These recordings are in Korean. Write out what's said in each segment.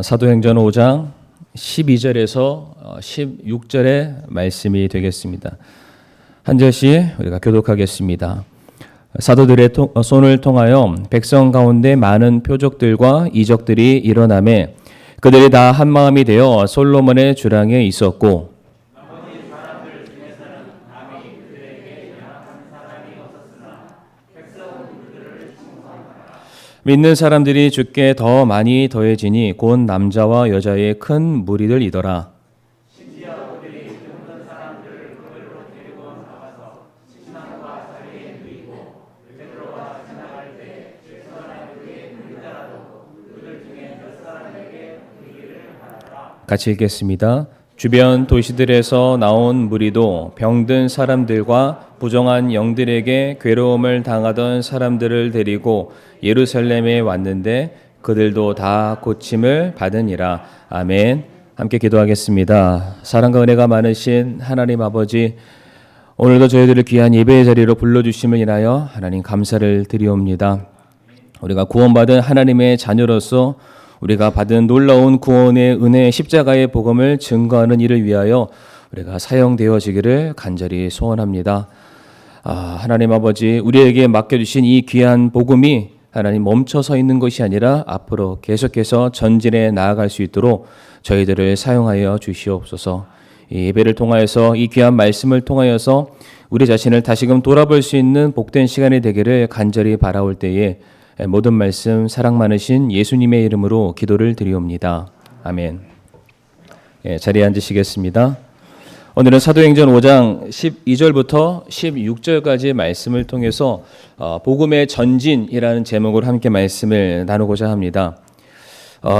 사도행전 5장 12절에서 16절의 말씀이 되겠습니다. 한 절씩 우리가 교독하겠습니다. 사도들의 손을 통하여 백성 가운데 많은 표적들과 이적들이 일어나매 그들이 다 한 마음이 되어 솔로몬의 주랑에 있었고 믿는 사람들이 주께 더 많이 더해지니 곧 남자와 여자의 큰 무리들이더라. 같이 읽겠습니다. 주변 도시들에서 나온 무리도 병든 사람들과 부정한 영들에게 괴로움을 당하던 사람들을 데리고 예루살렘에 왔는데 그들도 다 고침을 받으니라. 아멘. 함께 기도하겠습니다. 사랑과 은혜가 많으신 하나님 아버지, 오늘도 저희들을 귀한 예배의 자리로 불러주심을 인하여 하나님 감사를 드리옵니다. 우리가 구원받은 하나님의 자녀로서 우리가 받은 놀라운 구원의 은혜 십자가의 복음을 증거하는 일을 위하여 우리가 사용되어지기를 간절히 소원합니다. 하나님 아버지, 우리에게 맡겨주신 이 귀한 복음이 하나님 멈춰서 있는 것이 아니라 앞으로 계속해서 전진해 나아갈 수 있도록 저희들을 사용하여 주시옵소서. 이 예배를 통하여서 이 귀한 말씀을 통하여서 우리 자신을 다시금 돌아볼 수 있는 복된 시간이 되기를 간절히 바라올 때에 모든 말씀 사랑 많으신 예수님의 이름으로 기도를 드리옵니다. 아멘. 자리에 앉으시겠습니다. 오늘은 사도행전 5장 12절부터 16절까지의 말씀을 통해서 복음의 전진이라는 제목으로 함께 말씀을 나누고자 합니다.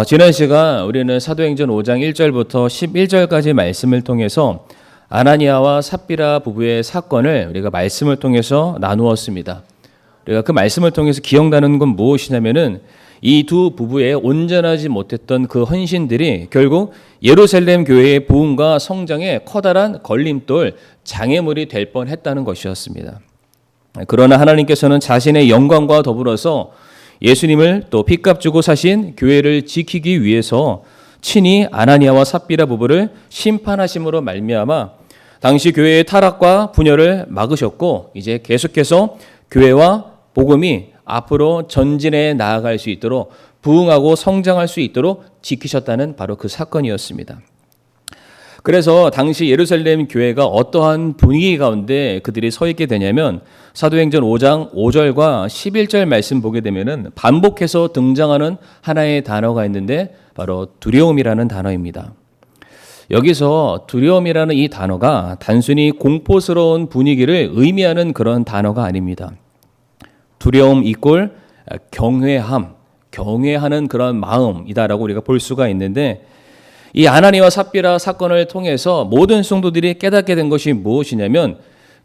지난 시간 우리는 사도행전 5장 1절부터 11절까지 말씀을 통해서 아나니아와 삽비라 부부의 사건을 우리가 말씀을 통해서 나누었습니다. 우리가 그 말씀을 통해서 기억나는 건 무엇이냐면은 이 두 부부의 온전하지 못했던 그 헌신들이 결국 예루살렘 교회의 부흥과 성장에 커다란 걸림돌, 장애물이 될 뻔했다는 것이었습니다. 그러나 하나님께서는 자신의 영광과 더불어서 예수님을 또 핏값 주고 사신 교회를 지키기 위해서 친히 아나니아와 삽비라 부부를 심판하심으로 말미암아 당시 교회의 타락과 분열을 막으셨고 이제 계속해서 교회와 복음이 앞으로 전진해 나아갈 수 있도록 부흥하고 성장할 수 있도록 지키셨다는 바로 그 사건이었습니다. 그래서 당시 예루살렘 교회가 어떠한 분위기 가운데 그들이 서 있게 되냐면 사도행전 5장 5절과 11절 말씀 보게 되면은 반복해서 등장하는 하나의 단어가 있는데 바로 두려움이라는 단어입니다. 여기서 두려움이라는 이 단어가 단순히 공포스러운 분위기를 의미하는 그런 단어가 아닙니다. 두려움 이꼴 경외함, 경외하는 그런 마음이다라고 우리가 볼 수가 있는데 이 아나니아와 삽비라 사건을 통해서 모든 성도들이 깨닫게 된 것이 무엇이냐면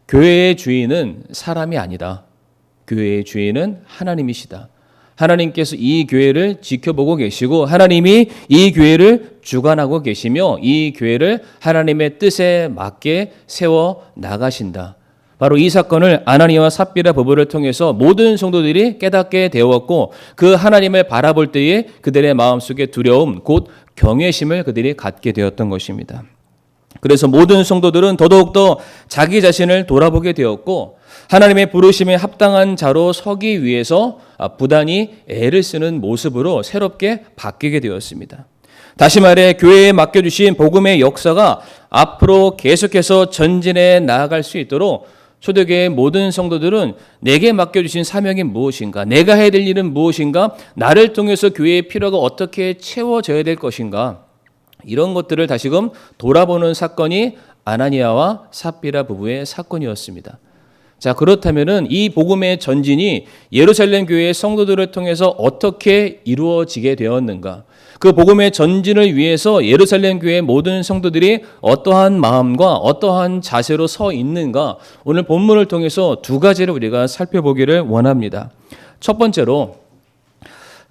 교회의 주인은 사람이 아니다. 교회의 주인은 하나님이시다. 하나님께서 이 교회를 지켜보고 계시고 하나님이 이 교회를 주관하고 계시며 이 교회를 하나님의 뜻에 맞게 세워 나가신다. 바로 이 사건을 아나니아와 삽비라 부부를 통해서 모든 성도들이 깨닫게 되었고 그 하나님을 바라볼 때에 그들의 마음속에 두려움, 곧 경외심을 그들이 갖게 되었던 것입니다. 그래서 모든 성도들은 더더욱더 자기 자신을 돌아보게 되었고 하나님의 부르심에 합당한 자로 서기 위해서 부단히 애를 쓰는 모습으로 새롭게 바뀌게 되었습니다. 다시 말해 교회에 맡겨주신 복음의 역사가 앞으로 계속해서 전진해 나아갈 수 있도록 초대교회의 모든 성도들은 내게 맡겨주신 사명이 무엇인가, 내가 해야 될 일은 무엇인가, 나를 통해서 교회의 필요가 어떻게 채워져야 될 것인가, 이런 것들을 다시금 돌아보는 사건이 아나니아와 삽비라 부부의 사건이었습니다. 자, 그렇다면은 이 복음의 전진이 예루살렘 교회의 성도들을 통해서 어떻게 이루어지게 되었는가? 그 복음의 전진을 위해서 예루살렘 교회의 모든 성도들이 어떠한 마음과 어떠한 자세로 서 있는가? 오늘 본문을 통해서 두 가지를 우리가 살펴보기를 원합니다. 첫 번째로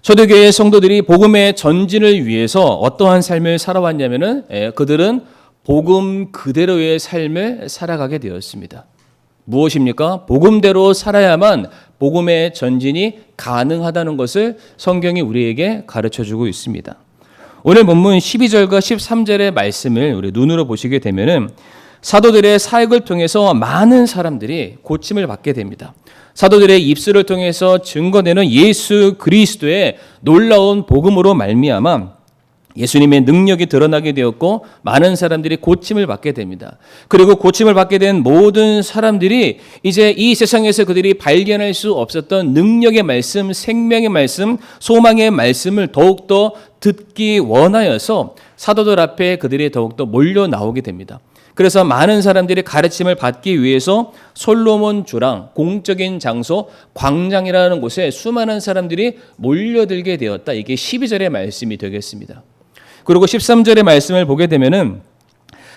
초대교회 성도들이 복음의 전진을 위해서 어떠한 삶을 살아왔냐면은 그들은 복음 그대로의 삶을 살아가게 되었습니다. 무엇입니까? 복음대로 살아야만 복음의 전진이 가능하다는 것을 성경이 우리에게 가르쳐주고 있습니다. 오늘 본문 12절과 13절의 말씀을 우리 눈으로 보시게 되면은 사도들의 사역을 통해서 많은 사람들이 고침을 받게 됩니다. 사도들의 입술을 통해서 증거되는 예수 그리스도의 놀라운 복음으로 말미암아 예수님의 능력이 드러나게 되었고 많은 사람들이 고침을 받게 됩니다. 그리고 고침을 받게 된 모든 사람들이 이제 이 세상에서 그들이 발견할 수 없었던 능력의 말씀, 생명의 말씀, 소망의 말씀을 더욱더 듣기 원하여서 사도들 앞에 그들이 더욱더 몰려 나오게 됩니다. 그래서 많은 사람들이 가르침을 받기 위해서 솔로몬 주랑 공적인 장소 광장이라는 곳에 수많은 사람들이 몰려들게 되었다. 이게 12절의 말씀이 되겠습니다. 그리고 13절의 말씀을 보게 되면은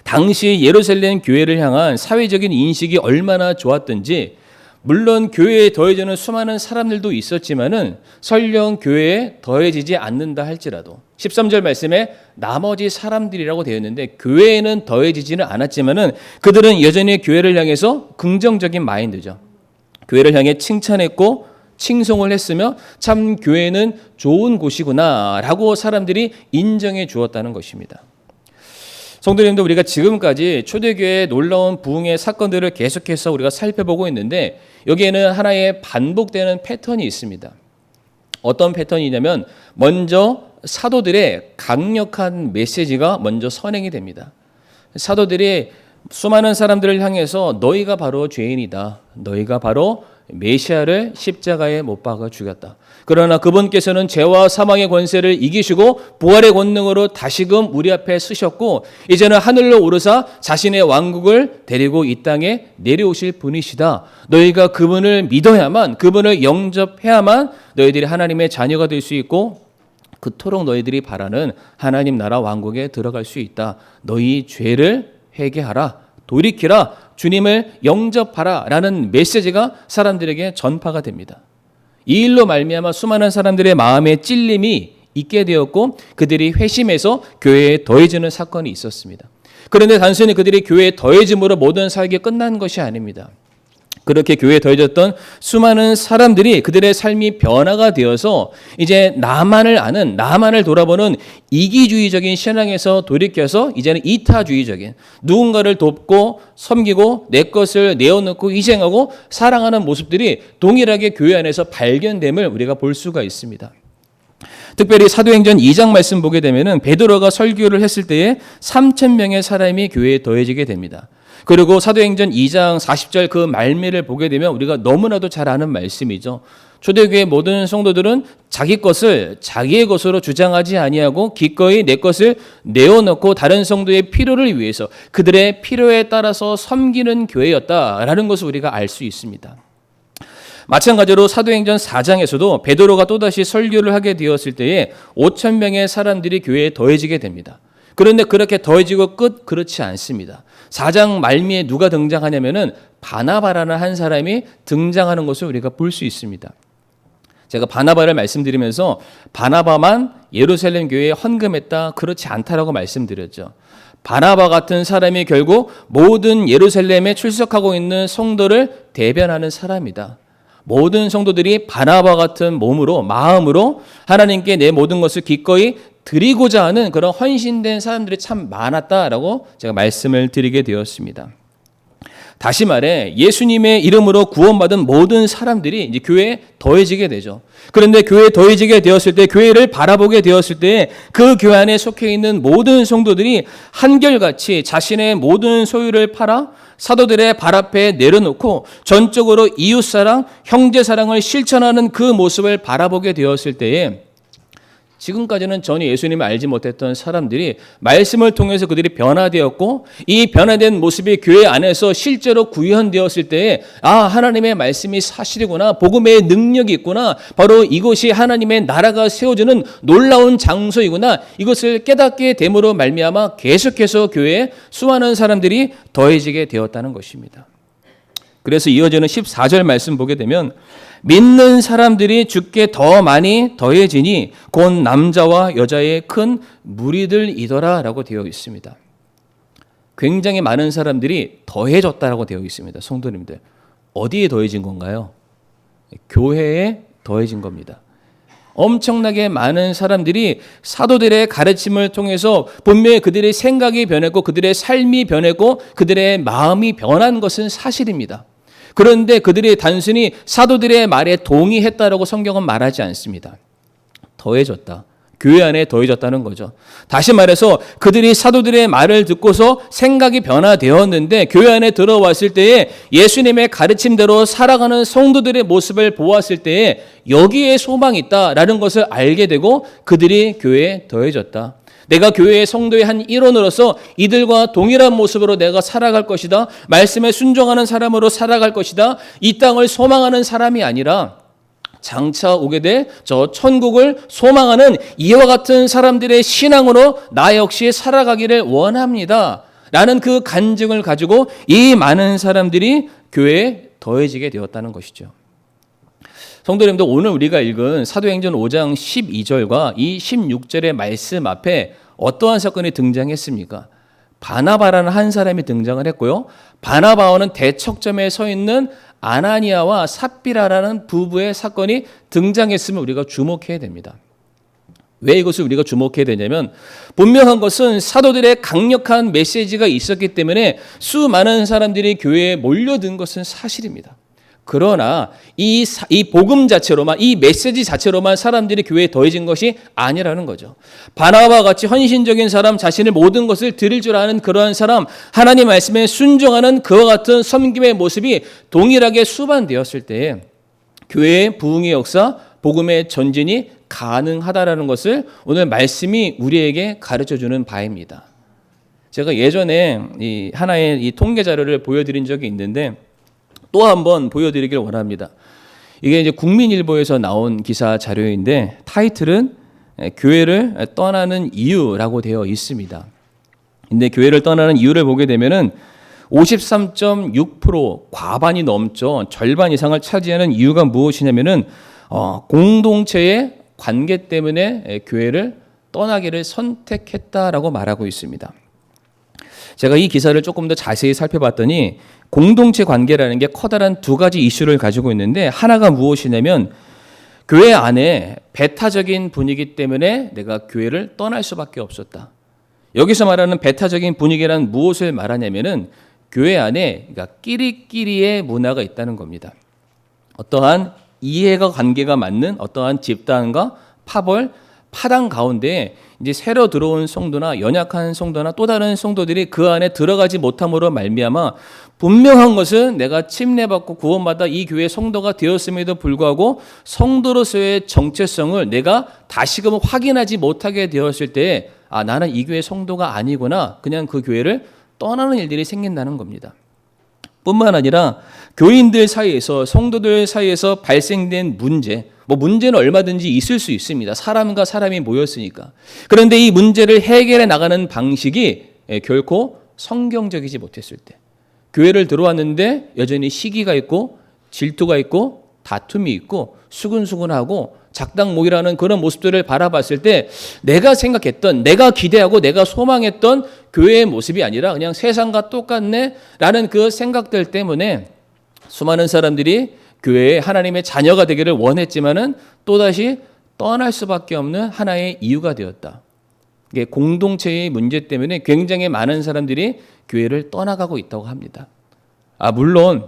당시 예루살렘 교회를 향한 사회적인 인식이 얼마나 좋았던지, 물론 교회에 더해지는 수많은 사람들도 있었지만은 설령 교회에 더해지지 않는다 할지라도 13절 말씀에 나머지 사람들이라고 되어 있는데 교회에는 더해지지는 않았지만은 그들은 여전히 교회를 향해서 긍정적인 마인드죠. 교회를 향해 칭찬했고 칭송을 했으며 참 교회는 좋은 곳이구나라고 사람들이 인정해 주었다는 것입니다. 성도님도 우리가 지금까지 초대교회의 놀라운 부흥의 사건들을 계속해서 우리가 살펴보고 있는데 여기에는 하나의 반복되는 패턴이 있습니다. 어떤 패턴이냐면 먼저 사도들의 강력한 메시지가 먼저 선행이 됩니다. 사도들이 수많은 사람들을 향해서 너희가 바로 죄인이다. 너희가 바로 메시아를 십자가에 못 박아 죽였다. 그러나 그분께서는 죄와 사망의 권세를 이기시고 부활의 권능으로 다시금 우리 앞에 쓰셨고 이제는 하늘로 오르사 자신의 왕국을 데리고 이 땅에 내려오실 분이시다. 너희가 그분을 믿어야만, 그분을 영접해야만 너희들이 하나님의 자녀가 될 수 있고 그토록 너희들이 바라는 하나님 나라 왕국에 들어갈 수 있다. 너희 죄를 회개하라. 돌이키라. 주님을 영접하라. 라는 메시지가 사람들에게 전파가 됩니다. 이 일로 말미암아 수많은 사람들의 마음에 찔림이 있게 되었고 그들이 회심해서 교회에 더해지는 사건이 있었습니다. 그런데 단순히 그들이 교회에 더해짐으로 모든 사역이 끝난 것이 아닙니다. 그렇게 교회에 더해졌던 수많은 사람들이 그들의 삶이 변화가 되어서 이제 나만을 아는, 나만을 돌아보는 이기주의적인 신앙에서 돌이켜서 이제는 이타주의적인 누군가를 돕고 섬기고 내 것을 내어놓고 희생하고 사랑하는 모습들이 동일하게 교회 안에서 발견됨을 우리가 볼 수가 있습니다. 특별히 사도행전 2장 말씀 보게 되면은 베드로가 설교를 했을 때에 3,000명의 사람이 교회에 더해지게 됩니다. 그리고 사도행전 2장 40절 그 말미를 보게 되면 우리가 너무나도 잘 아는 말씀이죠. 초대교회 모든 성도들은 자기 것을 자기의 것으로 주장하지 아니하고 기꺼이 내 것을 내어놓고 다른 성도의 필요를 위해서 그들의 필요에 따라서 섬기는 교회였다라는 것을 우리가 알 수 있습니다. 마찬가지로 사도행전 4장에서도 베드로가 또다시 설교를 하게 되었을 때에 5,000명의 사람들이 교회에 더해지게 됩니다. 그런데 그렇게 더해지고 끝 그렇지 않습니다. 4장 말미에 누가 등장하냐면은 바나바라는 한 사람이 등장하는 것을 우리가 볼 수 있습니다. 제가 바나바를 말씀드리면서 바나바만 예루살렘 교회에 헌금했다 그렇지 않다라고 말씀드렸죠. 바나바 같은 사람이 결국 모든 예루살렘에 출석하고 있는 성도를 대변하는 사람이다. 모든 성도들이 바나바 같은 몸으로 마음으로 하나님께 내 모든 것을 기꺼이 드리고자 하는 그런 헌신된 사람들이 참 많았다라고 제가 말씀을 드리게 되었습니다. 다시 말해 예수님의 이름으로 구원받은 모든 사람들이 이제 교회에 더해지게 되죠. 그런데 교회에 더해지게 되었을 때, 교회를 바라보게 되었을 때 그 교회 안에 속해 있는 모든 성도들이 한결같이 자신의 모든 소유를 팔아 사도들의 발 앞에 내려놓고 전적으로 이웃사랑, 형제사랑을 실천하는 그 모습을 바라보게 되었을 때에 지금까지는 전혀 예수님을 알지 못했던 사람들이 말씀을 통해서 그들이 변화되었고 이 변화된 모습이 교회 안에서 실제로 구현되었을 때에 하나님의 말씀이 사실이구나, 복음의 능력이 있구나, 바로 이곳이 하나님의 나라가 세워지는 놀라운 장소이구나, 이것을 깨닫게 됨으로 말미암아 계속해서 교회에 수많은 사람들이 더해지게 되었다는 것입니다. 그래서 이어지는 14절 말씀 보게 되면 믿는 사람들이 주께 더 많이 더해지니 곧 남자와 여자의 큰 무리들이더라 라고 되어 있습니다. 굉장히 많은 사람들이 더해졌다라고 되어 있습니다. 성도님들, 어디에 더해진 건가요? 교회에 더해진 겁니다. 엄청나게 많은 사람들이 사도들의 가르침을 통해서 분명히 그들의 생각이 변했고 그들의 삶이 변했고 그들의 마음이 변한 것은 사실입니다. 그런데 그들이 단순히 사도들의 말에 동의했다라고 성경은 말하지 않습니다. 더해졌다. 교회 안에 더해졌다는 거죠. 다시 말해서 그들이 사도들의 말을 듣고서 생각이 변화되었는데 교회 안에 들어왔을 때에 예수님의 가르침대로 살아가는 성도들의 모습을 보았을 때에 여기에 소망이 있다라는 것을 알게 되고 그들이 교회에 더해졌다. 내가 교회의 성도의 한 일원으로서 이들과 동일한 모습으로 내가 살아갈 것이다. 말씀에 순종하는 사람으로 살아갈 것이다. 이 땅을 소망하는 사람이 아니라 장차 오게 될 저 천국을 소망하는 이와 같은 사람들의 신앙으로 나 역시 살아가기를 원합니다. 라는 그 간증을 가지고 이 많은 사람들이 교회에 더해지게 되었다는 것이죠. 성도님들, 오늘 우리가 읽은 사도행전 5장 12절과 이 16절의 말씀 앞에 어떠한 사건이 등장했습니까? 바나바라는 한 사람이 등장을 했고요. 바나바와는 대척점에 서 있는 아나니아와 삽비라라는 부부의 사건이 등장했음을 우리가 주목해야 됩니다. 왜 이것을 우리가 주목해야 되냐면 분명한 것은 사도들의 강력한 메시지가 있었기 때문에 수많은 사람들이 교회에 몰려든 것은 사실입니다. 그러나 이 복음 자체로만, 이 메시지 자체로만 사람들이 교회에 더해진 것이 아니라는 거죠. 바나바와 같이 헌신적인 사람, 자신의 모든 것을 드릴 줄 아는 그러한 사람, 하나님 말씀에 순종하는 그와 같은 섬김의 모습이 동일하게 수반되었을 때에 교회의 부흥의 역사, 복음의 전진이 가능하다라는 것을 오늘 말씀이 우리에게 가르쳐주는 바입니다. 제가 예전에 하나의 이 통계 자료를 보여드린 적이 있는데 또 한 번 보여드리길 원합니다. 이게 이제 국민일보에서 나온 기사 자료인데 타이틀은 교회를 떠나는 이유라고 되어 있습니다. 근데 교회를 떠나는 이유를 보게 되면은 53.6% 과반이 넘죠. 절반 이상을 차지하는 이유가 무엇이냐면은 공동체의 관계 때문에 교회를 떠나기를 선택했다라고 말하고 있습니다. 제가 이 기사를 조금 더 자세히 살펴봤더니 공동체 관계라는 게 커다란 두 가지 이슈를 가지고 있는데 하나가 무엇이냐면 교회 안에 배타적인 분위기 때문에 내가 교회를 떠날 수밖에 없었다. 여기서 말하는 배타적인 분위기란 무엇을 말하냐면은 교회 안에 그러니까 끼리끼리의 문화가 있다는 겁니다. 어떠한 이해가 관계가 맞는 어떠한 집단과 파당 가운데 이제 새로 들어온 성도나 연약한 성도나 또 다른 성도들이 그 안에 들어가지 못함으로 말미암아 분명한 것은 내가 침례받고 구원받아 이 교회 성도가 되었음에도 불구하고 성도로서의 정체성을 내가 다시금 확인하지 못하게 되었을 때 나는 이 교회 성도가 아니구나, 그냥 그 교회를 떠나는 일들이 생긴다는 겁니다. 뿐만 아니라 교인들 사이에서, 성도들 사이에서 발생된 문제는 얼마든지 있을 수 있습니다. 사람과 사람이 모였으니까. 그런데 이 문제를 해결해 나가는 방식이 결코 성경적이지 못했을 때, 교회를 들어왔는데 여전히 시기가 있고 질투가 있고 다툼이 있고 수근수근하고 작당목이라는 그런 모습들을 바라봤을 때 내가 생각했던, 내가 기대하고 내가 소망했던 교회의 모습이 아니라 그냥 세상과 똑같네 라는 그 생각들 때문에 수많은 사람들이 교회에 하나님의 자녀가 되기를 원했지만은 또다시 떠날 수밖에 없는 하나의 이유가 되었다. 이게 공동체의 문제 때문에 굉장히 많은 사람들이 교회를 떠나가고 있다고 합니다. 물론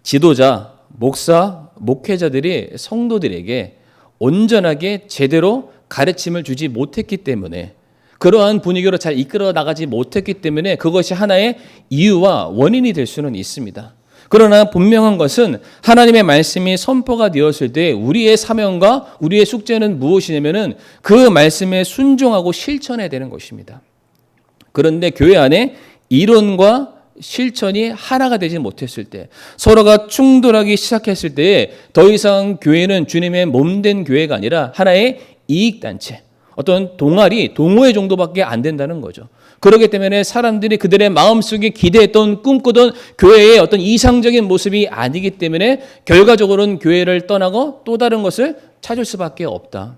지도자, 목사, 목회자들이 성도들에게 온전하게 제대로 가르침을 주지 못했기 때문에, 그러한 분위기로 잘 이끌어 나가지 못했기 때문에 그것이 하나의 이유와 원인이 될 수는 있습니다. 그러나 분명한 것은 하나님의 말씀이 선포가 되었을 때 우리의 사명과 우리의 숙제는 무엇이냐면은 그 말씀에 순종하고 실천해야 되는 것입니다. 그런데 교회 안에 이론과 실천이 하나가 되지 못했을 때, 서로가 충돌하기 시작했을 때 더 이상 교회는 주님의 몸된 교회가 아니라 하나의 이익단체, 어떤 동호회 정도밖에 안 된다는 거죠. 그렇기 때문에 사람들이 그들의 마음속에 기대했던 꿈꾸던 교회의 어떤 이상적인 모습이 아니기 때문에 결과적으로는 교회를 떠나고 또 다른 것을 찾을 수밖에 없다.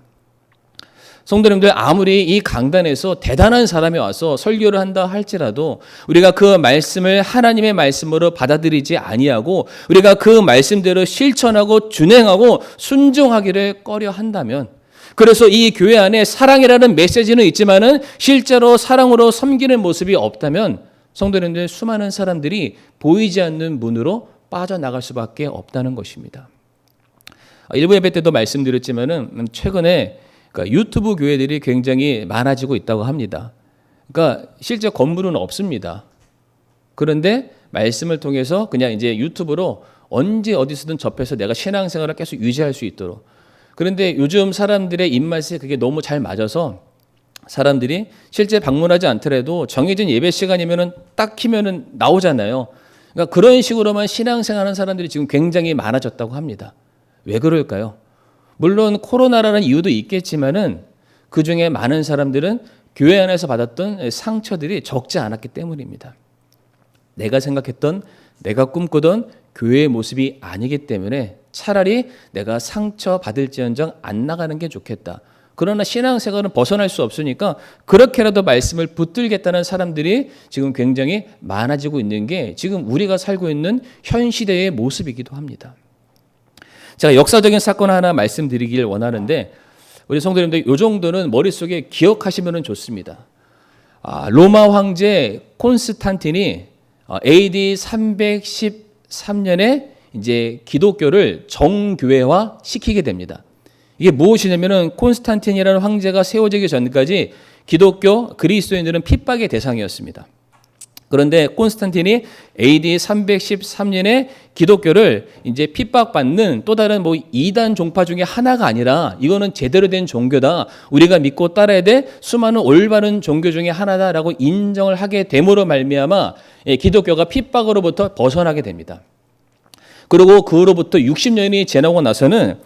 성도님들, 아무리 이 강단에서 대단한 사람이 와서 설교를 한다 할지라도 우리가 그 말씀을 하나님의 말씀으로 받아들이지 아니하고 우리가 그 말씀대로 실천하고 준행하고 순종하기를 꺼려 한다면, 그래서 이 교회 안에 사랑이라는 메시지는 있지만은 실제로 사랑으로 섬기는 모습이 없다면 성도님들, 수많은 사람들이 보이지 않는 문으로 빠져나갈 수밖에 없다는 것입니다. 일부 예배 때도 말씀드렸지만은 최근에 유튜브 교회들이 굉장히 많아지고 있다고 합니다. 그러니까 실제 건물은 없습니다. 그런데 말씀을 통해서 그냥 이제 유튜브로 언제 어디서든 접해서 내가 신앙생활을 계속 유지할 수 있도록. 그런데 요즘 사람들의 입맛에 그게 너무 잘 맞아서 사람들이 실제 방문하지 않더라도 정해진 예배 시간이면은 딱 키면은 나오잖아요. 그러니까 그런 식으로만 신앙생활하는 사람들이 지금 굉장히 많아졌다고 합니다. 왜 그럴까요? 물론 코로나라는 이유도 있겠지만은 그 중에 많은 사람들은 교회 안에서 받았던 상처들이 적지 않았기 때문입니다. 내가 생각했던, 내가 꿈꾸던 교회의 모습이 아니기 때문에 차라리 내가 상처 받을지언정 안 나가는 게 좋겠다. 그러나 신앙생활은 벗어날 수 없으니까 그렇게라도 말씀을 붙들겠다는 사람들이 지금 굉장히 많아지고 있는 게 지금 우리가 살고 있는 현 시대의 모습이기도 합니다. 제가 역사적인 사건 하나 말씀드리길 원하는데 우리 성도님들 이 정도는 머릿속에 기억하시면 좋습니다. 로마 황제 콘스탄틴이 AD 313년에 이제 기독교를 정교회화 시키게 됩니다. 이게 무엇이냐면은 콘스탄틴이라는 황제가 세워지기 전까지 기독교 그리스도인들은 핍박의 대상이었습니다. 그런데 콘스탄틴이 AD 313년에 기독교를 이제 핍박받는 또 다른 이단 종파 중에 하나가 아니라 이거는 제대로 된 종교다. 우리가 믿고 따라야 돼. 수많은 올바른 종교 중에 하나다라고 인정을 하게 됨으로 말미암아 기독교가 핍박으로부터 벗어나게 됩니다. 그리고 그로부터 60년이 지나고 나서는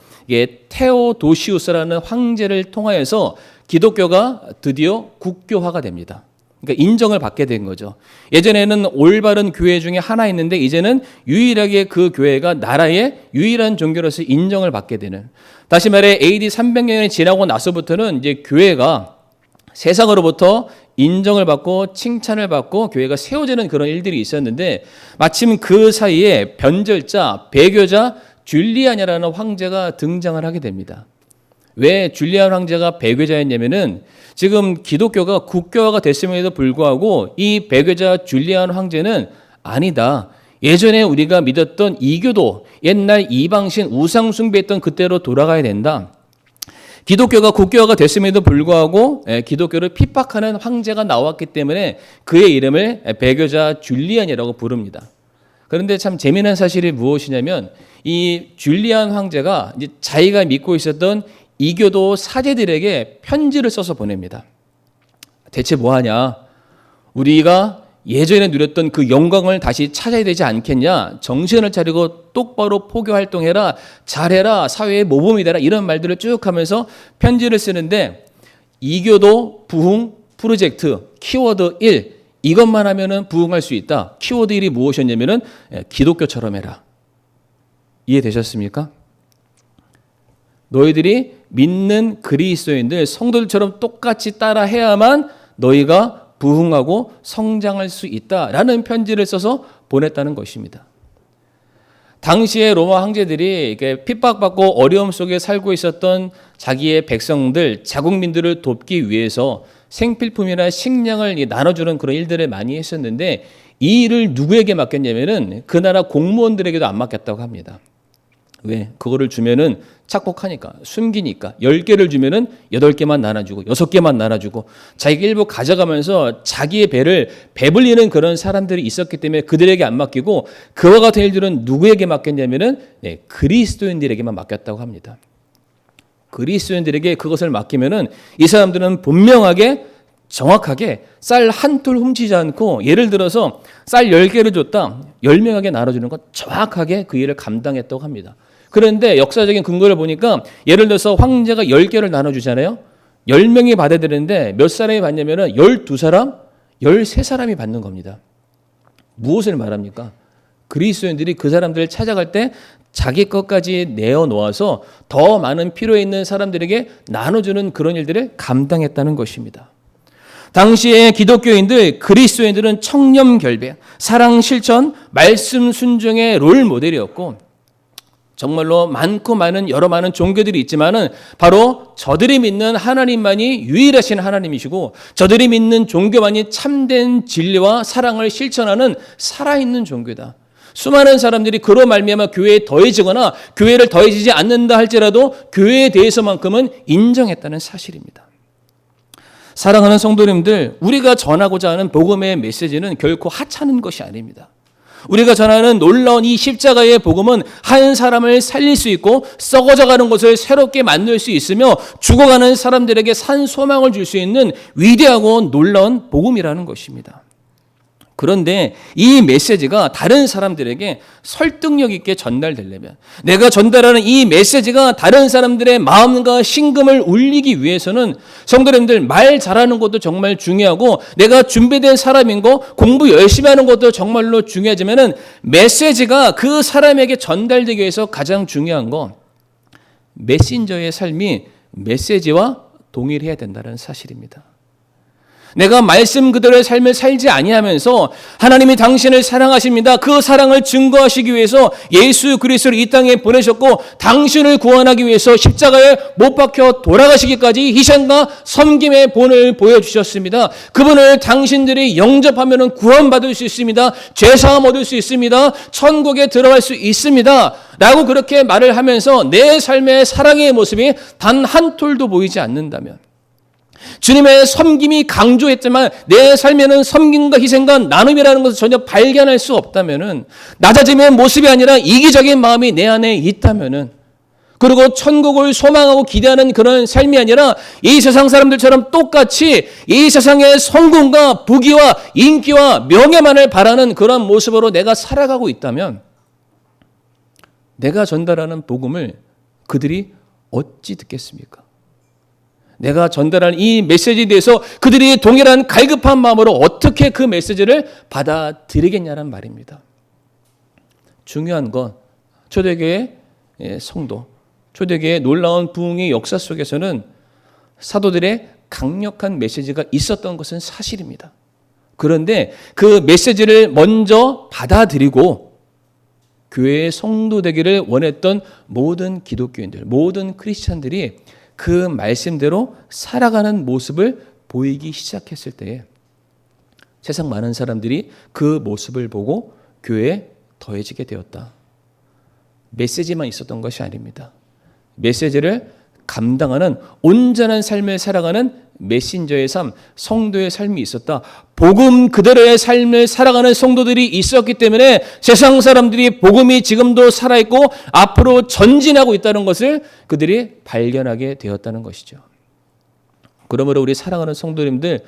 테오도시우스라는 황제를 통하여서 기독교가 드디어 국교화가 됩니다. 그러니까 인정을 받게 된 거죠. 예전에는 올바른 교회 중에 하나 있는데 이제는 유일하게 그 교회가 나라의 유일한 종교로서 인정을 받게 되는. 다시 말해 AD 300년이 지나고 나서부터는 이제 교회가 세상으로부터 인정을 받고 칭찬을 받고 교회가 세워지는 그런 일들이 있었는데 마침 그 사이에 변절자, 배교자 줄리안이라는 황제가 등장을 하게 됩니다. 왜 줄리안 황제가 배교자였냐면은 지금 기독교가 국교화가 됐음에도 불구하고 이 배교자 줄리안 황제는 아니다. 예전에 우리가 믿었던 이교도, 옛날 이방신 우상 숭배했던 그때로 돌아가야 된다. 기독교가 국교화가 됐음에도 불구하고 기독교를 핍박하는 황제가 나왔기 때문에 그의 이름을 배교자 줄리안이라고 부릅니다. 그런데 참 재미난 사실이 무엇이냐면 이 줄리안 황제가 이제 자기가 믿고 있었던 이교도 사제들에게 편지를 써서 보냅니다. 대체 뭐하냐? 우리가 예전에 누렸던 그 영광을 다시 찾아야 되지 않겠냐? 정신을 차리고 똑바로 포교 활동해라. 잘해라. 사회의 모범이 되라. 이런 말들을 쭉 하면서 편지를 쓰는데 이교도 부흥 프로젝트 키워드 1 이것만 하면은 부흥할 수 있다. 키워드 1이 무엇이었냐면은 기독교처럼 해라. 이해되셨습니까? 너희들이 믿는 그리스도인들 성도들처럼 똑같이 따라 해야만 너희가 부흥하고 성장할 수 있다라는 편지를 써서 보냈다는 것입니다. 당시에 로마 황제들이 이렇게 핍박받고 어려움 속에 살고 있었던 자기의 백성들, 자국민들을 돕기 위해서 생필품이나 식량을 나눠주는 그런 일들을 많이 했었는데 이 일을 누구에게 맡겼냐면은 그 나라 공무원들에게도 안 맡겼다고 합니다. 왜? 그거를 주면은 착복하니까, 숨기니까 10개를 주면은 8개만 나눠주고 6개만 나눠주고 자기가 일부 가져가면서 자기의 배를 배불리는 그런 사람들이 있었기 때문에 그들에게 안 맡기고 그와 같은 일들은 누구에게 맡겼냐면은 그리스도인들에게만 맡겼다고 합니다. 그리스도인들에게 그것을 맡기면은 이 사람들은 분명하게 정확하게 쌀 한 톨 훔치지 않고 예를 들어서 쌀 10개를 줬다. 10명에게 나눠주는 것 정확하게 그 일을 감당했다고 합니다. 그런데 역사적인 근거를 보니까 예를 들어서 황제가 10개를 나눠주잖아요. 10명이 받아야 되는데 몇 사람이 받냐면 12사람, 13사람이 받는 겁니다. 무엇을 말합니까? 그리스도인들이 그 사람들을 찾아갈 때 자기 것까지 내어놓아서 더 많은 필요에 있는 사람들에게 나눠주는 그런 일들을 감당했다는 것입니다. 당시의 기독교인들, 그리스도인들은 청렴결백, 사랑 실천, 말씀 순종의 롤 모델이었고 정말로 많고 많은 여러 많은 종교들이 있지만은 바로 저들이 믿는 하나님만이 유일하신 하나님이시고 저들이 믿는 종교만이 참된 진리와 사랑을 실천하는 살아있는 종교다. 수많은 사람들이 그로 말미암아 교회에 더해지거나 교회를 더해지지 않는다 할지라도 교회에 대해서만큼은 인정했다는 사실입니다. 사랑하는 성도님들, 우리가 전하고자 하는 복음의 메시지는 결코 하찮은 것이 아닙니다. 우리가 전하는 놀라운 이 십자가의 복음은 한 사람을 살릴 수 있고 썩어져가는 것을 새롭게 만들 수 있으며 죽어가는 사람들에게 산 소망을 줄 수 있는 위대하고 놀라운 복음이라는 것입니다. 그런데 이 메시지가 다른 사람들에게 설득력 있게 전달되려면, 내가 전달하는 이 메시지가 다른 사람들의 마음과 심금을 울리기 위해서는 성도님들, 말 잘하는 것도 정말 중요하고 내가 준비된 사람인 거, 공부 열심히 하는 것도 정말로 중요하지만은 메시지가 그 사람에게 전달되기 위해서 가장 중요한 건 메신저의 삶이 메시지와 동일해야 된다는 사실입니다. 내가 말씀 그대로의 삶을 살지 아니하면서 하나님이 당신을 사랑하십니다. 그 사랑을 증거하시기 위해서 예수 그리스도를 이 땅에 보내셨고 당신을 구원하기 위해서 십자가에 못 박혀 돌아가시기까지 희생과 섬김의 본을 보여주셨습니다. 그분을 당신들이 영접하면 구원받을 수 있습니다. 죄사함 얻을 수 있습니다. 천국에 들어갈 수 있습니다. 라고 그렇게 말을 하면서 내 삶의 사랑의 모습이 단 한 톨도 보이지 않는다면, 주님의 섬김이 강조했지만 내 삶에는 섬김과 희생과 나눔이라는 것을 전혀 발견할 수 없다면은, 낮아짐의 모습이 아니라 이기적인 마음이 내 안에 있다면은, 그리고 천국을 소망하고 기대하는 그런 삶이 아니라 이 세상 사람들처럼 똑같이 이 세상의 성공과 부귀와 인기와 명예만을 바라는 그런 모습으로 내가 살아가고 있다면, 내가 전달하는 복음을 그들이 어찌 듣겠습니까? 내가 전달한 이 메시지에 대해서 그들이 동일한 갈급한 마음으로 어떻게 그 메시지를 받아들이겠냐는 말입니다. 중요한 건 초대교회의 성도, 초대교회의 놀라운 부흥의 역사 속에서는 사도들의 강력한 메시지가 있었던 것은 사실입니다. 그런데 그 메시지를 먼저 받아들이고 교회의 성도 되기를 원했던 모든 기독교인들, 모든 크리스찬들이 그 말씀대로 살아가는 모습을 보이기 시작했을 때에 세상 많은 사람들이 그 모습을 보고 교회에 더해지게 되었다. 메시지만 있었던 것이 아닙니다. 메시지를 감당하는 온전한 삶을 살아가는 메신저의 삶, 성도의 삶이 있었다. 복음 그대로의 삶을 살아가는 성도들이 있었기 때문에 세상 사람들이 복음이 지금도 살아있고 앞으로 전진하고 있다는 것을 그들이 발견하게 되었다는 것이죠. 그러므로 우리 사랑하는 성도님들,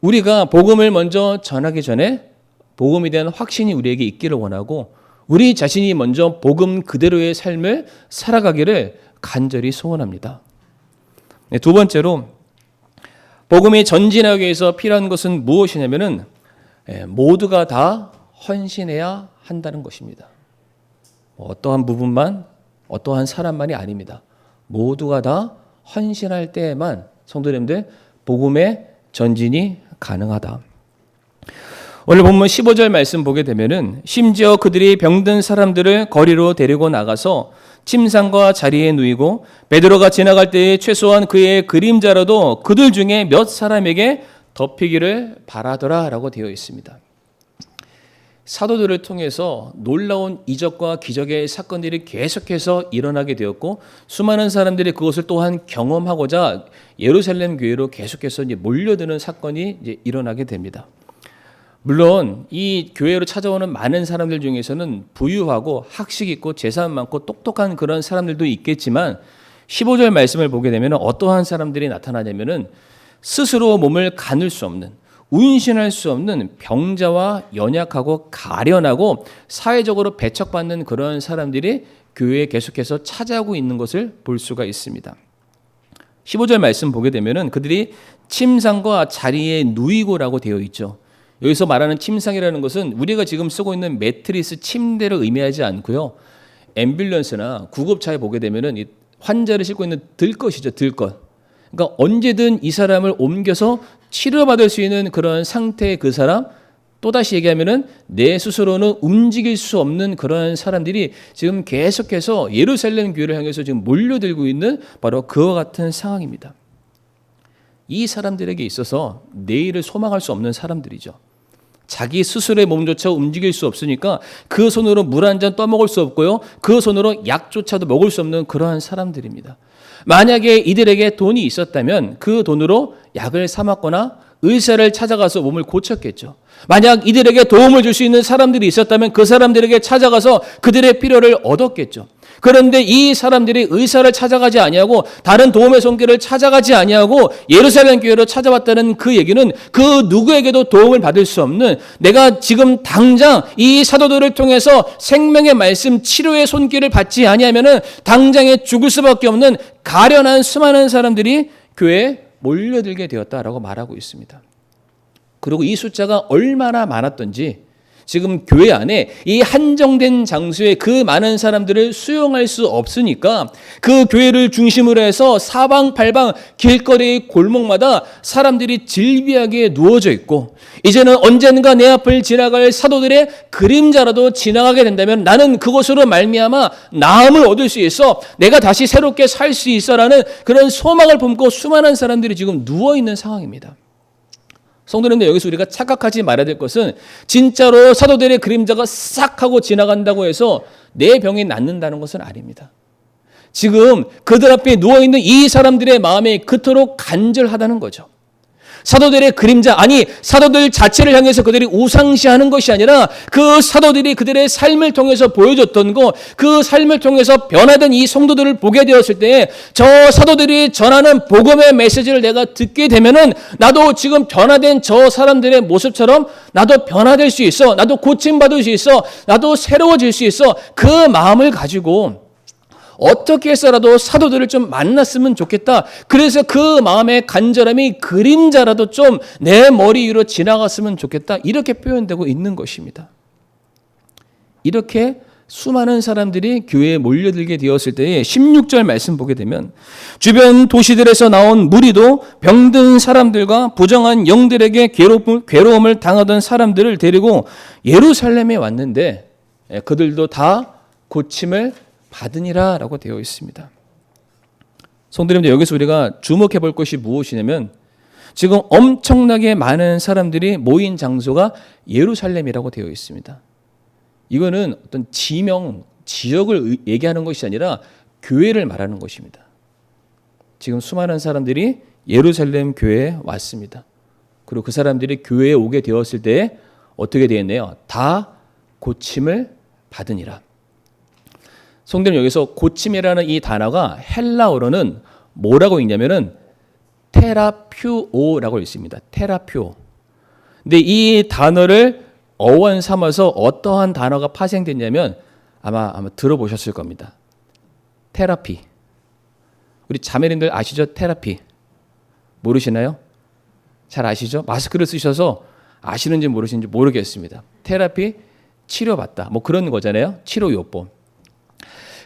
우리가 복음을 먼저 전하기 전에 복음에 대한 확신이 우리에게 있기를 원하고 우리 자신이 먼저 복음 그대로의 삶을 살아가기를 간절히 소원합니다. 두 번째로, 복음이 전진하기 위해서 필요한 것은 무엇이냐면은 모두가 다 헌신해야 한다는 것입니다. 어떠한 부분만, 어떠한 사람만이 아닙니다. 모두가 다 헌신할 때에만 성도님들 복음의 전진이 가능하다. 오늘 본문 15절 말씀 보게 되면은 심지어 그들이 병든 사람들을 거리로 데리고 나가서 침상과 자리에 누이고 베드로가 지나갈 때에 최소한 그의 그림자라도 그들 중에 몇 사람에게 덮이기를 바라더라라고 되어 있습니다. 사도들을 통해서 놀라운 이적과 기적의 사건들이 계속해서 일어나게 되었고 수많은 사람들이 그것을 또한 경험하고자 예루살렘 교회로 계속해서 몰려드는 사건이 일어나게 됩니다. 물론 이 교회로 찾아오는 많은 사람들 중에서는 부유하고 학식 있고 재산 많고 똑똑한 그런 사람들도 있겠지만 15절 말씀을 보게 되면 어떠한 사람들이 나타나냐면은 스스로 몸을 가눌 수 없는, 운신할 수 없는 병자와 연약하고 가련하고 사회적으로 배척받는 그런 사람들이 교회에 계속해서 찾아오고 있는 것을 볼 수가 있습니다. 15절 말씀 보게 되면은 그들이 침상과 자리에 누이고라고 되어 있죠. 여기서 말하는 침상이라는 것은 우리가 지금 쓰고 있는 매트리스 침대를 의미하지 않고요. 앰뷸런스나 구급차에 보게 되면은 이 환자를 싣고 있는 들것이죠, 들것. 그러니까 언제든 이 사람을 옮겨서 치료받을 수 있는 그런 상태의 그 사람, 또다시 얘기하면은 내 스스로는 움직일 수 없는 그런 사람들이 지금 계속해서 예루살렘 교회를 향해서 지금 몰려들고 있는 바로 그와 같은 상황입니다. 이 사람들에게 있어서 내일을 소망할 수 없는 사람들이죠. 자기 스스로의 몸조차 움직일 수 없으니까 그 손으로 물 한 잔 떠먹을 수 없고요. 그 손으로 약조차도 먹을 수 없는 그러한 사람들입니다. 만약에 이들에게 돈이 있었다면 그 돈으로 약을 사 먹거나 의사를 찾아가서 몸을 고쳤겠죠. 만약 이들에게 도움을 줄 수 있는 사람들이 있었다면 그 사람들에게 찾아가서 그들의 필요를 얻었겠죠. 그런데 이 사람들이 의사를 찾아가지 아니하고 다른 도움의 손길을 찾아가지 아니하고 예루살렘 교회로 찾아왔다는 그 얘기는 그 누구에게도 도움을 받을 수 없는, 내가 지금 당장 이 사도들을 통해서 생명의 말씀 치료의 손길을 받지 아니하면은 당장에 죽을 수밖에 없는 가련한 수많은 사람들이 교회에 몰려들게 되었다라고 말하고 있습니다. 그리고 이 숫자가 얼마나 많았던지 지금 교회 안에 이 한정된 장소에 그 많은 사람들을 수용할 수 없으니까 그 교회를 중심으로 해서 사방팔방 길거리 골목마다 사람들이 질비하게 누워져 있고, 이제는 언젠가 내 앞을 지나갈 사도들의 그림자라도 지나가게 된다면 나는 그곳으로 말미암아 나음을 얻을 수 있어, 내가 다시 새롭게 살 수 있어라는 그런 소망을 품고 수많은 사람들이 지금 누워있는 상황입니다. 성도님들, 여기서 우리가 착각하지 말아야 될 것은 진짜로 사도들의 그림자가 싹 하고 지나간다고 해서 내 병이 낫는다는 것은 아닙니다. 지금 그들 앞에 누워있는 이 사람들의 마음이 그토록 간절하다는 거죠. 사도들의 그림자, 아니 사도들 자체를 향해서 그들이 우상시하는 것이 아니라 그 사도들이 그들의 삶을 통해서 보여줬던 것, 그 삶을 통해서 변화된 이 성도들을 보게 되었을 때 저 사도들이 전하는 복음의 메시지를 내가 듣게 되면은 나도 지금 변화된 저 사람들의 모습처럼 나도 변화될 수 있어, 나도 고침받을 수 있어, 나도 새로워질 수 있어, 그 마음을 가지고 어떻게 해서라도 사도들을 좀 만났으면 좋겠다. 그래서 그 마음의 간절함이 그림자라도 좀 내 머리 위로 지나갔으면 좋겠다. 이렇게 표현되고 있는 것입니다. 이렇게 수많은 사람들이 교회에 몰려들게 되었을 때에 16절 말씀 보게 되면 주변 도시들에서 나온 무리도 병든 사람들과 부정한 영들에게 괴로움을 당하던 사람들을 데리고 예루살렘에 왔는데 그들도 다 고침을 받으니라 라고 되어 있습니다. 성도님들, 여기서 우리가 주목해 볼 것이 무엇이냐면 지금 엄청나게 많은 사람들이 모인 장소가 예루살렘이라고 되어 있습니다. 이거는 어떤 지역을 얘기하는 것이 아니라 교회를 말하는 것입니다. 지금 수많은 사람들이 예루살렘 교회에 왔습니다. 그리고 그 사람들이 교회에 오게 되었을 때 어떻게 되었네요? 다 고침을 받으니라. 성도님, 여기서 고침이라는 이 단어가 헬라어로는 뭐라고 읽냐면은 테라퓨오라고 있습니다. 테라퓨오. 근데 이 단어를 어원 삼아서 어떠한 단어가 파생됐냐면 아마 들어보셨을 겁니다. 테라피. 우리 자매님들 아시죠? 테라피. 모르시나요? 잘 아시죠? 마스크를 쓰셔서 아시는지 모르시는지 모르겠습니다. 테라피, 치료받다. 뭐 그런 거잖아요. 치료요법.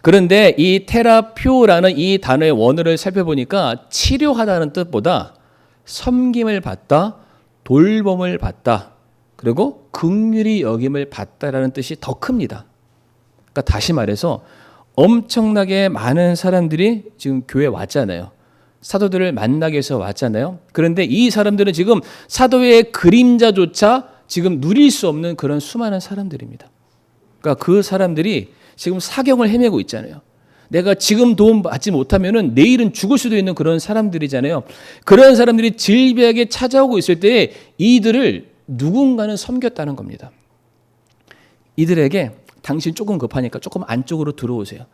그런데 이 테라퓨라는 이 단어의 원어를 살펴보니까 치료하다는 뜻보다 섬김을 받다, 돌봄을 받다, 그리고 긍휼히 여김을 받다라는 뜻이 더 큽니다. 그러니까 다시 말해서 엄청나게 많은 사람들이 지금 교회에 왔잖아요. 사도들을 만나기 위해서 왔잖아요. 그런데 이 사람들은 지금 사도의 그림자조차 지금 누릴 수 없는 그런 수많은 사람들입니다. 그러니까 그 사람들이 지금 사경을 헤매고 있잖아요. 내가 지금 도움 받지 못하면은 내일은 죽을 수도 있는 그런 사람들이잖아요. 그런 사람들이 질비하게 찾아오고 있을 때 이들을 누군가는 섬겼다는 겁니다. 이들에게 당신 조금 급하니까 조금 안쪽으로 들어오세요.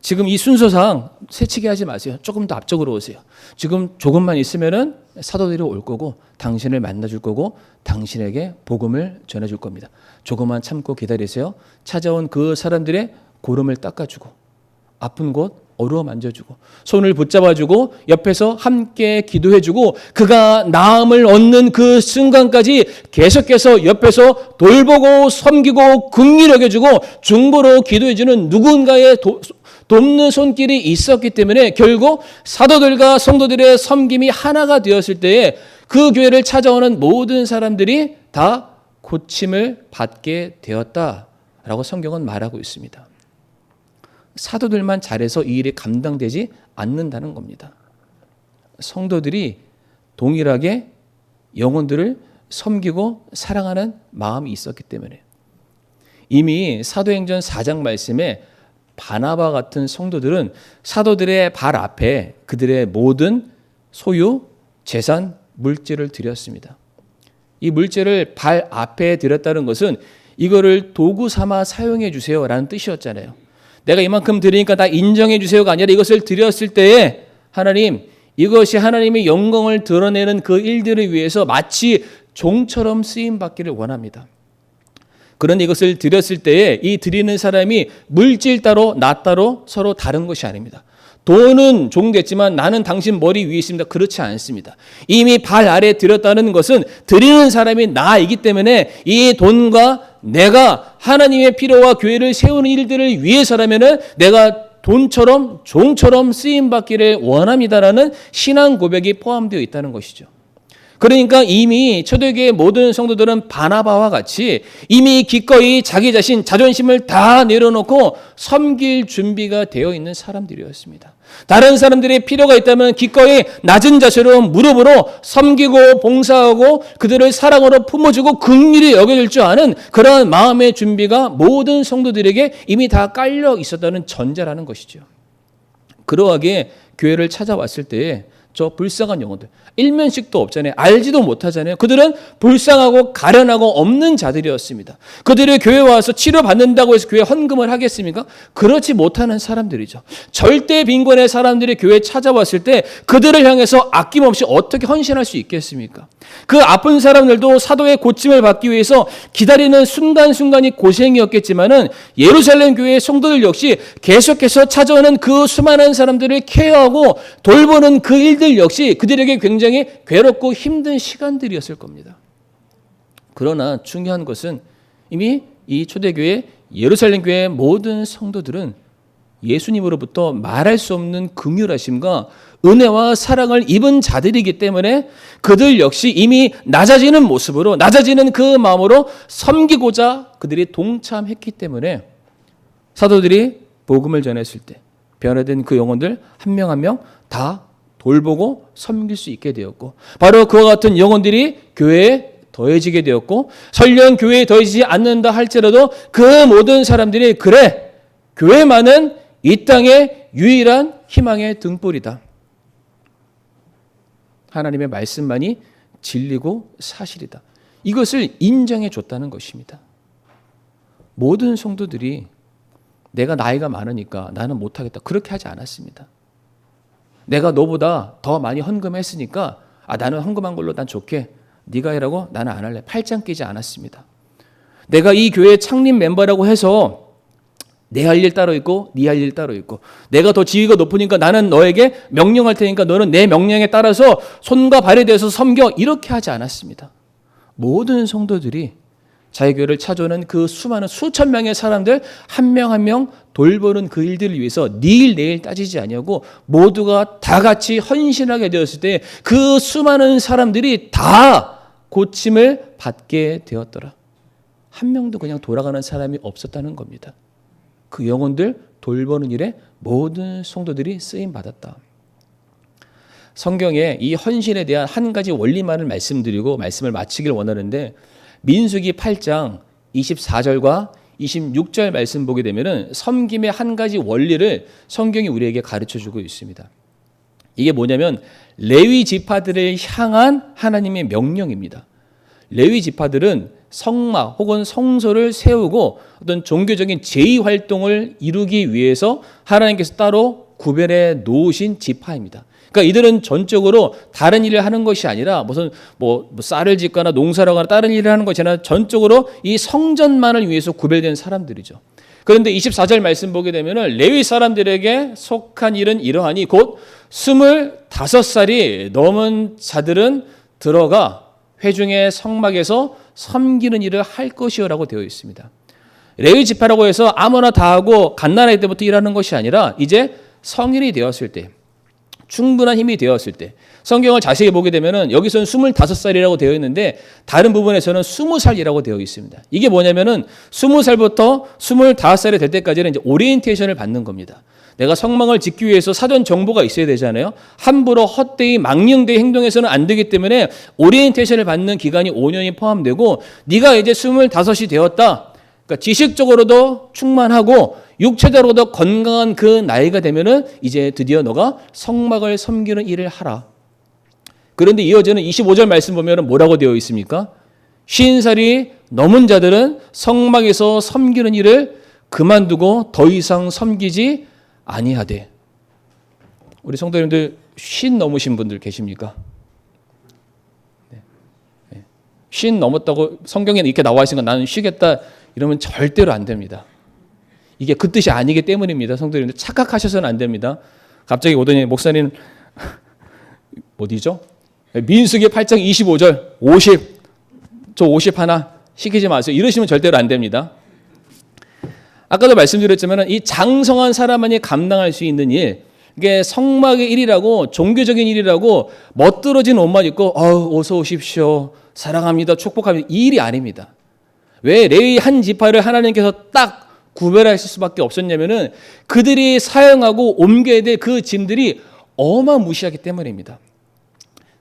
지금 이 순서상 새치기 하지 마세요. 조금 더 앞쪽으로 오세요. 지금 조금만 있으면은 사도들이 올 거고 당신을 만나줄 거고 당신에게 복음을 전해줄 겁니다. 조금만 참고 기다리세요. 찾아온 그 사람들의 고름을 닦아주고 아픈 곳 어루만져주고 손을 붙잡아주고 옆에서 함께 기도해주고 그가 나음을 얻는 그 순간까지 계속해서 옆에서 돌보고 섬기고 긍휼히 여겨주고 중보로 기도해주는 누군가의 돕는 손길이 있었기 때문에 결국 사도들과 성도들의 섬김이 하나가 되었을 때에 그 교회를 찾아오는 모든 사람들이 다 고침을 받게 되었다라고 성경은 말하고 있습니다. 사도들만 잘해서 이 일이 감당되지 않는다는 겁니다. 성도들이 동일하게 영혼들을 섬기고 사랑하는 마음이 있었기 때문에 이미 사도행전 4장 말씀에 바나바 같은 성도들은 사도들의 발 앞에 그들의 모든 소유, 재산, 물질을 드렸습니다. 이 물질을 발 앞에 드렸다는 것은 이거를 도구 삼아 사용해 주세요라는 뜻이었잖아요. 내가 이만큼 드리니까 다 인정해 주세요가 아니라 이것을 드렸을 때에 하나님, 이것이 하나님의 영광을 드러내는 그 일들을 위해서 마치 종처럼 쓰임 받기를 원합니다. 그런 이것을 드렸을 때에 이 드리는 사람이 물질 따로 나 따로 서로 다른 것이 아닙니다. 돈은 종됐지만 나는 당신 머리 위에 있습니다. 그렇지 않습니다. 이미 발 아래 드렸다는 것은 드리는 사람이 나이기 때문에 이 돈과 내가 하나님의 필요와 교회를 세우는 일들을 위해서라면 내가 돈처럼 종처럼 쓰임받기를 원합니다라는 신앙 고백이 포함되어 있다는 것이죠. 그러니까 이미 초대교회 모든 성도들은 바나바와 같이 이미 기꺼이 자기 자신 자존심을 다 내려놓고 섬길 준비가 되어 있는 사람들이었습니다. 다른 사람들의 필요가 있다면 기꺼이 낮은 자세로 무릎으로 섬기고 봉사하고 그들을 사랑으로 품어주고 긍휼히 여겨줄 줄 아는 그러한 마음의 준비가 모든 성도들에게 이미 다 깔려 있었다는 전제라는 것이죠. 그러하게 교회를 찾아왔을 때에 저 불쌍한 영혼들, 일면식도 없잖아요. 알지도 못하잖아요. 그들은 불쌍하고 가련하고 없는 자들이었습니다. 그들이 교회에 와서 치료받는다고 해서 교회에 헌금을 하겠습니까? 그렇지 못하는 사람들이죠. 절대 빈곤의 사람들이 교회에 찾아왔을 때 그들을 향해서 아낌없이 어떻게 헌신할 수 있겠습니까? 그 아픈 사람들도 사도의 고침을 받기 위해서 기다리는 순간순간이 고생이었겠지만은 예루살렘 교회의 성도들 역시 계속해서 찾아오는 그 수많은 사람들을 케어하고 돌보는 그 일들 역시 그들에게 굉장히 괴롭고 힘든 시간들이었을 겁니다. 그러나 중요한 것은 이미 이 초대교회 예루살렘 교회의 모든 성도들은 예수님으로부터 말할 수 없는 긍휼하심과 은혜와 사랑을 입은 자들이기 때문에 그들 역시 이미 낮아지는 모습으로 낮아지는 그 마음으로 섬기고자 그들이 동참했기 때문에 사도들이 복음을 전했을 때 변화된 그 영혼들 한 명 한 명 다 돌보고 섬길 수 있게 되었고 바로 그와 같은 영혼들이 교회에 더해지게 되었고 설령 교회에 더해지지 않는다 할지라도 그 모든 사람들이 그래 교회만은 이 땅의 유일한 희망의 등불이다. 하나님의 말씀만이 진리고 사실이다. 이것을 인정해 줬다는 것입니다. 모든 성도들이 내가 나이가 많으니까 나는 못하겠다. 그렇게 하지 않았습니다. 내가 너보다 더 많이 헌금했으니까 나는 헌금한 걸로 난 좋게 네가 해라고 나는 안 할래. 팔짱 끼지 않았습니다. 내가 이 교회 창립 멤버라고 해서 내 할 일 따로 있고 네 할 일 따로 있고 내가 더 지위가 높으니까 나는 너에게 명령할 테니까 너는 내 명령에 따라서 손과 발에 대해서 섬겨 이렇게 하지 않았습니다. 모든 성도들이 자기 교회를 찾아오는 그 수많은 수천 명의 사람들 한 명 한 명 돌보는 그 일들을 위해서 네 내일 따지지 아니하고 모두가 다 같이 헌신하게 되었을 때 그 수많은 사람들이 다 고침을 받게 되었더라. 한 명도 그냥 돌아가는 사람이 없었다는 겁니다. 그 영혼들 돌보는 일에 모든 성도들이 쓰임 받았다. 성경에 이 헌신에 대한 한 가지 원리만을 말씀드리고 말씀을 마치길 원하는데 민수기 8장 24절과 26절 말씀 보게 되면은 섬김의 한 가지 원리를 성경이 우리에게 가르쳐 주고 있습니다. 이게 뭐냐면 레위 지파들을 향한 하나님의 명령입니다. 레위 지파들은 성막 혹은 성소를 세우고 어떤 종교적인 제의 활동을 이루기 위해서 하나님께서 따로 구별해 놓으신 지파입니다. 그러니까 이들은 전적으로 다른 일을 하는 것이 아니라 무슨 쌀을 짓거나 농사를 하거나 다른 일을 하는 것이 아니라 전적으로 이 성전만을 위해서 구별된 사람들이죠. 그런데 24절 말씀 보게 되면은 레위 사람들에게 속한 일은 이러하니 곧 25살이 넘은 자들은 들어가 회중의 성막에서 섬기는 일을 할 것이요라고 되어 있습니다. 레위 지파라고 해서 아무나 다 하고 갓난아이 때부터 일하는 것이 아니라 이제 성인이 되었을 때, 충분한 힘이 되었을 때, 성경을 자세히 보게 되면은 여기서는 25살이라고 되어 있는데 다른 부분에서는 20살이라고 되어 있습니다. 이게 뭐냐면은 20살부터 25살이 될 때까지는 이제 오리엔테이션을 받는 겁니다. 내가 성막을 짓기 위해서 사전 정보가 있어야 되잖아요. 함부로 헛되이 망령되이 행동해서는 안 되기 때문에 오리엔테이션을 받는 기간이 5년이 포함되고 네가 이제 25이 되었다. 그러니까 지식적으로도 충만하고 육체적으로도 건강한 그 나이가 되면은 이제 드디어 너가 성막을 섬기는 일을 하라. 그런데 이어지는 25절 말씀 보면은 뭐라고 되어 있습니까? 50살이 넘은 자들은 성막에서 섬기는 일을 그만두고 더 이상 섬기지 아니하되. 우리 성도님들 50 넘으신 분들 계십니까? 50 넘었다고 성경에 이렇게 나와 있으니까 나는 쉬겠다 이러면 절대로 안 됩니다. 이게 그 뜻이 아니기 때문입니다. 성도님들 착각하셔서는 안 됩니다. 갑자기 오더니 목사님 어디죠? 민수기 8장 25절 50 저 50 하나 시키지 마세요. 이러시면 절대로 안 됩니다. 아까도 말씀드렸지만 이 장성한 사람만이 감당할 수 있는 일, 이게 성막의 일이라고 종교적인 일이라고 멋들어진 옷만 입고 어서 오십시오. 사랑합니다. 축복합니다. 이 일이 아닙니다. 왜 레위 한 지파를 하나님께서 딱 구별하실 수밖에 없었냐면은 그들이 사용하고 옮겨야 될 그 짐들이 어마무시하기 때문입니다.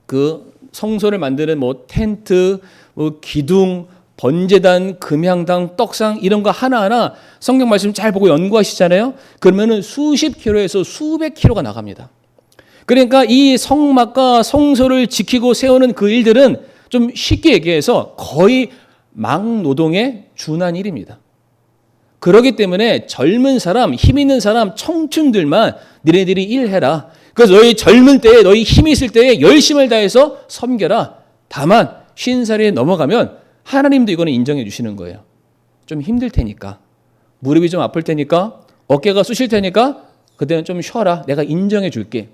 그 성소를 만드는 뭐 텐트, 뭐 기둥, 번제단, 금향당, 떡상 이런 거 하나하나 성경 말씀 잘 보고 연구하시잖아요. 그러면은 수십 킬로에서 수백 킬로가 나갑니다. 그러니까 이 성막과 성소를 지키고 세우는 그 일들은 좀 쉽게 얘기해서 거의 막노동에 준한 일입니다. 그렇기 때문에 젊은 사람, 힘 있는 사람, 청춘들만 너희들이 일해라. 그래서 너희 젊은 때에 너희 힘이 있을 때에 열심을 다해서 섬겨라. 다만 50살이 넘어가면 하나님도 이거는 인정해 주시는 거예요. 좀 힘들 테니까, 무릎이 좀 아플 테니까, 어깨가 쑤실 테니까 그때는 좀 쉬어라. 내가 인정해 줄게.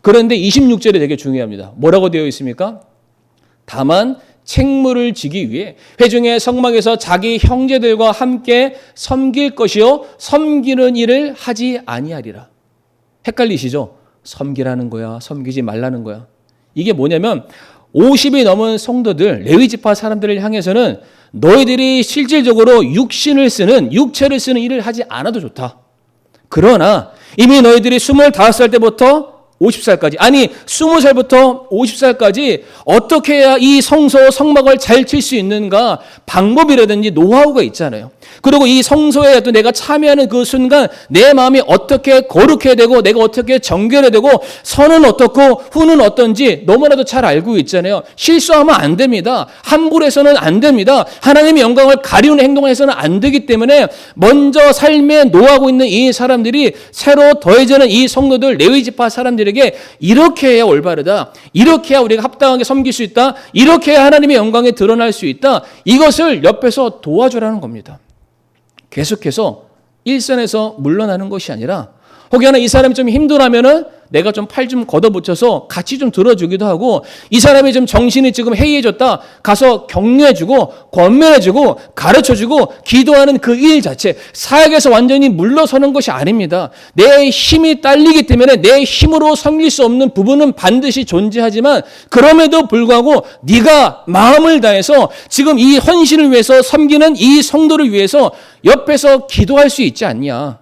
그런데 26절이 되게 중요합니다. 뭐라고 되어 있습니까? 다만 책무를 지기 위해 회중의 성막에서 자기 형제들과 함께 섬길 것이요 섬기는 일을 하지 아니하리라. 헷갈리시죠? 섬기라는 거야, 섬기지 말라는 거야. 이게 뭐냐면 50이 넘은 성도들, 레위 지파 사람들을 향해서는 너희들이 실질적으로 육신을 쓰는, 육체를 쓰는 일을 하지 않아도 좋다. 그러나 이미 너희들이 25살 때부터 50살까지, 아니 20살부터 50살까지 어떻게 해야 이 성소 성막을 잘 칠 수 있는가 방법이라든지 노하우가 있잖아요. 그리고 이 성소에 또 내가 참여하는 그 순간 내 마음이 어떻게 거룩해야 되고 내가 어떻게 정결해야 되고 선은 어떻고 후는 어떤지 너무나도 잘 알고 있잖아요. 실수하면 안 됩니다. 함부로 해서는 안 됩니다. 하나님의 영광을 가리우는 행동을 해서는 안 되기 때문에 먼저 삶에 노하고 있는 이 사람들이 새로 더해지는 이 성도들, 레위 지파 사람들에게 이렇게 해야 올바르다, 이렇게 해야 우리가 합당하게 섬길 수 있다, 이렇게 해야 하나님의 영광이 드러날 수 있다, 이것을 옆에서 도와주라는 겁니다. 계속해서 일선에서 물러나는 것이 아니라 혹여나 이 사람이 좀 힘들어하면은 내가 좀 팔 좀 걷어붙여서 같이 좀 들어주기도 하고, 이 사람이 좀 정신이 지금 해이해졌다 가서 격려해주고 권면해주고 가르쳐주고 기도하는 그 일 자체, 사역에서 완전히 물러서는 것이 아닙니다. 내 힘이 딸리기 때문에 내 힘으로 섬길 수 없는 부분은 반드시 존재하지만 그럼에도 불구하고 네가 마음을 다해서 지금 이 헌신을 위해서 섬기는 이 성도를 위해서 옆에서 기도할 수 있지 않냐,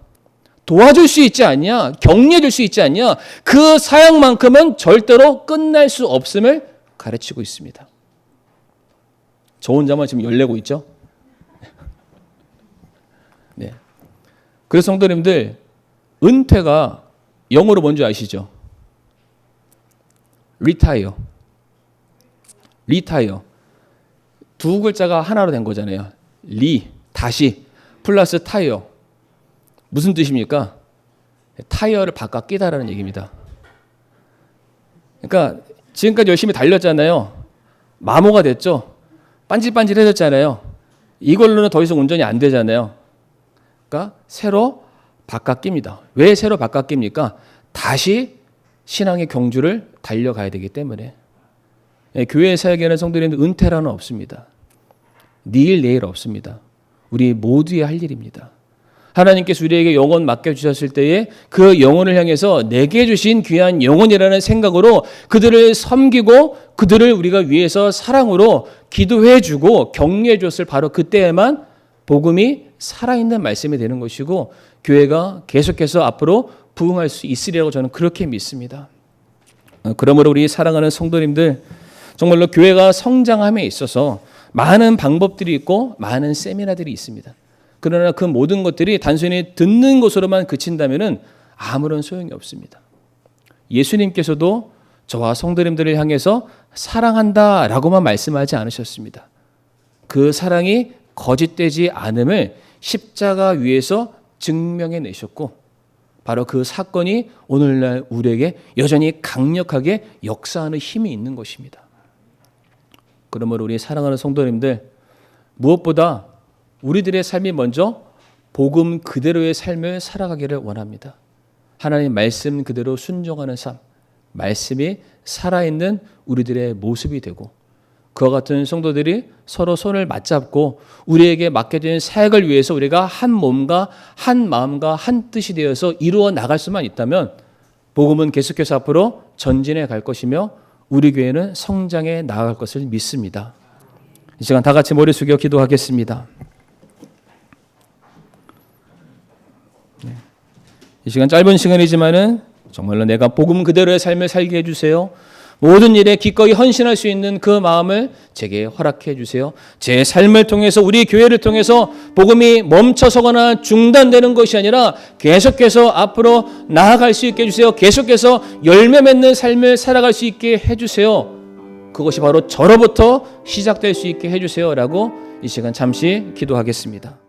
도와줄 수 있지 않냐, 격려해 줄 수 있지 않냐, 그 사역만큼은 절대로 끝날 수 없음을 가르치고 있습니다. 저 혼자만 지금 열내고 있죠? 네. 그래서 성도님들, 은퇴가 영어로 뭔지 아시죠? retire. 두 글자가 하나로 된 거잖아요. 다시, 플러스 타이어. 무슨 뜻입니까? 타이어를 바꿔 끼다라는 얘기입니다. 그러니까 지금까지 열심히 달렸잖아요. 마모가 됐죠. 반질반질해졌잖아요. 이걸로는 더 이상 운전이 안 되잖아요. 새로 바꿔낍니다. 왜 새로 바꿔낍니까? 다시 신앙의 경주를 달려가야 되기 때문에. 교회 사역에는 성도님들 은퇴라는 없습니다. 내일 없습니다. 우리 모두의 할 일입니다. 하나님께서 우리에게 영혼 맡겨주셨을 때에 그 영혼을 향해서 내게 주신 귀한 영혼이라는 생각으로 그들을 섬기고 그들을 우리가 위해서 사랑으로 기도해주고 격려해줬을 바로 그때에만 복음이 살아있는 말씀이 되는 것이고 교회가 계속해서 앞으로 부흥할 수 있으리라고 저는 그렇게 믿습니다. 그러므로 우리 사랑하는 성도님들, 정말로 교회가 성장함에 있어서 많은 방법들이 있고 많은 세미나들이 있습니다. 그러나 그 모든 것들이 단순히 듣는 것으로만 그친다면 아무런 소용이 없습니다. 예수님께서도 저와 성도님들을 향해서 사랑한다라고만 말씀하지 않으셨습니다. 그 사랑이 거짓되지 않음을 십자가 위에서 증명해 내셨고 바로 그 사건이 오늘날 우리에게 여전히 강력하게 역사하는 힘이 있는 것입니다. 그러므로 우리 사랑하는 성도님들, 무엇보다 우리들의 삶이 먼저 복음 그대로의 삶을 살아가기를 원합니다. 하나님 말씀 그대로 순종하는 삶, 말씀이 살아있는 우리들의 모습이 되고 그와 같은 성도들이 서로 손을 맞잡고 우리에게 맡겨진 사역을 위해서 우리가 한 몸과 한 마음과 한 뜻이 되어서 이루어 나갈 수만 있다면 복음은 계속해서 앞으로 전진해 갈 것이며 우리 교회는 성장해 나아갈 것을 믿습니다. 이 시간 다 같이 머리 숙여 기도하겠습니다. 이 시간 짧은 시간이지만은 정말로 내가 복음 그대로의 삶을 살게 해주세요. 모든 일에 기꺼이 헌신할 수 있는 그 마음을 제게 허락해 주세요. 제 삶을 통해서 우리 교회를 통해서 복음이 멈춰서거나 중단되는 것이 아니라 계속해서 앞으로 나아갈 수 있게 해주세요. 계속해서 열매 맺는 삶을 살아갈 수 있게 해주세요. 그것이 바로 저로부터 시작될 수 있게 해주세요 라고 이 시간 잠시 기도하겠습니다.